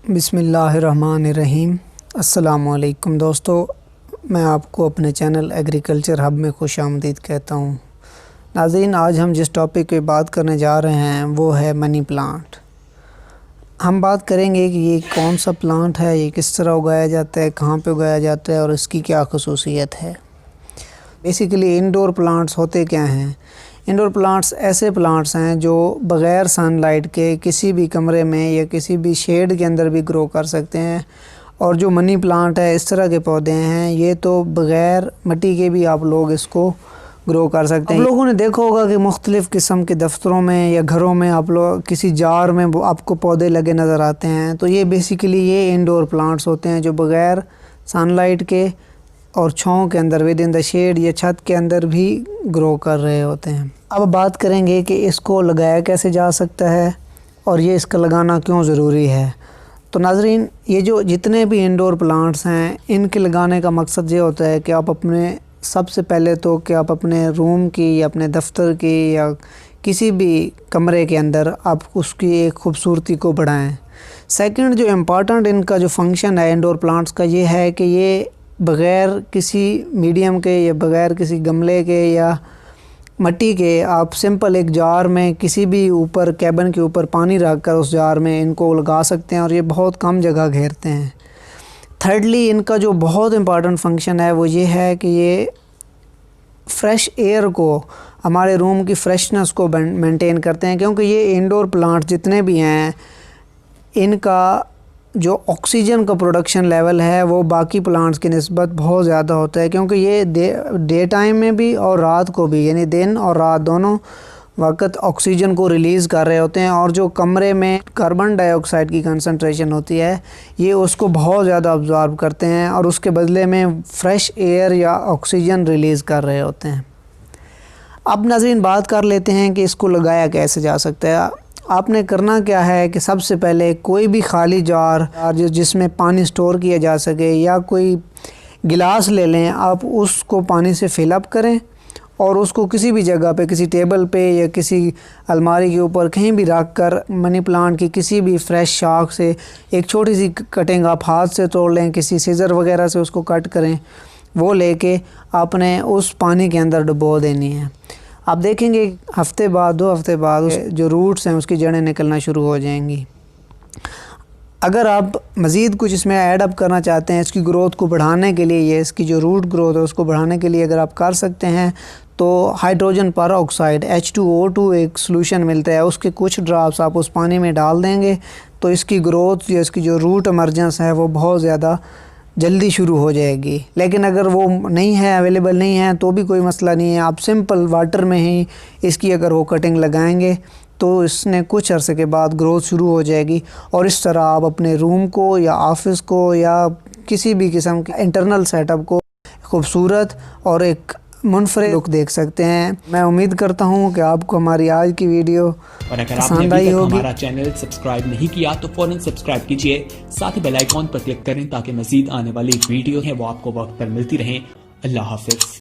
बिस्मिल्लाहिर्रहमानिर्रहीम। अस्सलामुअलैकुम दोस्तों, मैं आपको अपने चैनल एग्रीकल्चर हब में खुशामदीद कहता हूँ। नाज़रीन, आज हम जिस टॉपिक पे बात करने जा रहे हैं वो है मनी प्लांट। हम बात करेंगे कि ये कौन सा प्लांट है, ये किस तरह उगाया जाता है, कहाँ पे उगाया जाता है और इसकी क्या ख़ुसूसियत है। बेसिकली इंडोर प्लांट्स होते क्या हैं? इंडोर प्लांट्स ऐसे प्लांट्स हैं जो बग़ैर सनलाइट के किसी भी कमरे में या किसी भी शेड के अंदर भी ग्रो कर सकते हैं। और जो मनी प्लांट है, इस तरह के पौधे हैं, ये तो बग़ैर मिट्टी के भी आप लोग इसको ग्रो कर सकते हैं। आप लोगों ने देखा होगा कि मुख्तलिफ़ किस्म के दफ्तरों में या घरों में आप लोग किसी जार में आपको पौधे लगे नज़र आते हैं। तो ये बेसिकली ये इंडोर प्लांट्स होते हैं जो बग़ैर सनलाइट के और छाँव के अंदर विद इन द शेड या छत के अंदर भी ग्रो कर रहे होते हैं। अब बात करेंगे कि इसको लगाया कैसे जा सकता है और ये इसका लगाना क्यों ज़रूरी है। तो नाज़रीन, ये जो जितने भी इंडोर प्लांट्स हैं, इनके लगाने का मकसद ये होता है कि आप अपने सबसे पहले तो कि आप अपने रूम की या अपने दफ्तर की या किसी भी कमरे के अंदर आप उसकी एक खूबसूरती को बढ़ाएं। सेकंड, जो इम्पॉर्टेंट इनका जो फंक्शन है इंडोर प्लांट्स का, ये है कि ये बग़ैर किसी मीडियम के या बग़ैर किसी गमले के या मिट्टी के आप सिंपल एक जार में किसी भी ऊपर कैबिन के ऊपर पानी रख कर उस जार में इनको लगा सकते हैं और ये बहुत कम जगह घेरते हैं। थर्डली, इनका जो बहुत इम्पॉर्टेंट फंक्शन है वो ये है कि ये फ्रेश एयर को, हमारे रूम की फ्रेशनेस को मेंटेन करते हैं, क्योंकि ये इंडोर प्लांट जितने भी हैं इनका जो ऑक्सीजन का प्रोडक्शन लेवल है वो बाकी प्लांट्स की निस्बत बहुत ज़्यादा होता है, क्योंकि ये डे टाइम में भी और रात को भी, यानी दिन और रात दोनों वक्त ऑक्सीजन को रिलीज़ कर रहे होते हैं। और जो कमरे में कार्बन डाइऑक्साइड की कंसंट्रेशन होती है ये उसको बहुत ज़्यादा अब्ज़ॉर्ब करते हैं और उसके बदले में फ़्रेश एयर या ऑक्सीजन रिलीज़ कर रहे होते हैं। अब नाज़रीन, बात कर लेते हैं कि इसको लगाया कैसे जा सकता है। आपने करना क्या है कि सबसे पहले कोई भी खाली जार जिसमें पानी स्टोर किया जा सके या कोई गिलास ले लें, आप उसको पानी से फिलअप करें और उसको किसी भी जगह पे, किसी टेबल पे या किसी अलमारी के ऊपर कहीं भी रख कर मनी प्लांट की किसी भी फ्रेश शाख से एक छोटी सी कटिंग आप हाथ से तोड़ लें, किसी सीज़र वगैरह से उसको कट करें, वो लेके आपने उस पानी के अंदर डुबो देनी है। आप देखेंगे हफ्ते बाद, 2 हफ्ते बाद जो रूट्स हैं उसकी जड़ें निकलना शुरू हो जाएंगी। अगर आप मज़ीद कुछ इसमें ऐड अप करना चाहते हैं इसकी ग्रोथ को बढ़ाने के लिए, ये इसकी जो रूट ग्रोथ है उसको बढ़ाने के लिए अगर आप कर सकते हैं तो हाइड्रोजन परऑक्साइड H2O2 एक सॉल्यूशन मिलता है, उसके कुछ ड्रॉप्स आप उस पानी में डाल देंगे तो इसकी ग्रोथ या इसकी जो रूट इमर्जेंस है वो बहुत ज़्यादा जल्दी शुरू हो जाएगी। लेकिन अगर वो नहीं है, अवेलेबल नहीं है, तो भी कोई मसला नहीं है। आप सिंपल वाटर में ही इसकी अगर वो कटिंग लगाएंगे तो इसने कुछ अरसे के बाद ग्रोथ शुरू हो जाएगी और इस तरह आप अपने रूम को या ऑफिस को या किसी भी किस्म के इंटरनल सेटअप को खूबसूरत और एक मुनफरिद लुक देख सकते हैं। मैं उम्मीद करता हूँ कि आपको हमारी आज की वीडियो और अगर आपने अभी तक हमारा चैनल सब्सक्राइब नहीं किया तो फौरन सब्सक्राइब कीजिए, साथ ही बेल आइकॉन पर क्लिक करें ताकि मज़ीद आने वाली वीडियो है वो आपको वक्त पर मिलती रहें। अल्लाह हाफ़िज़।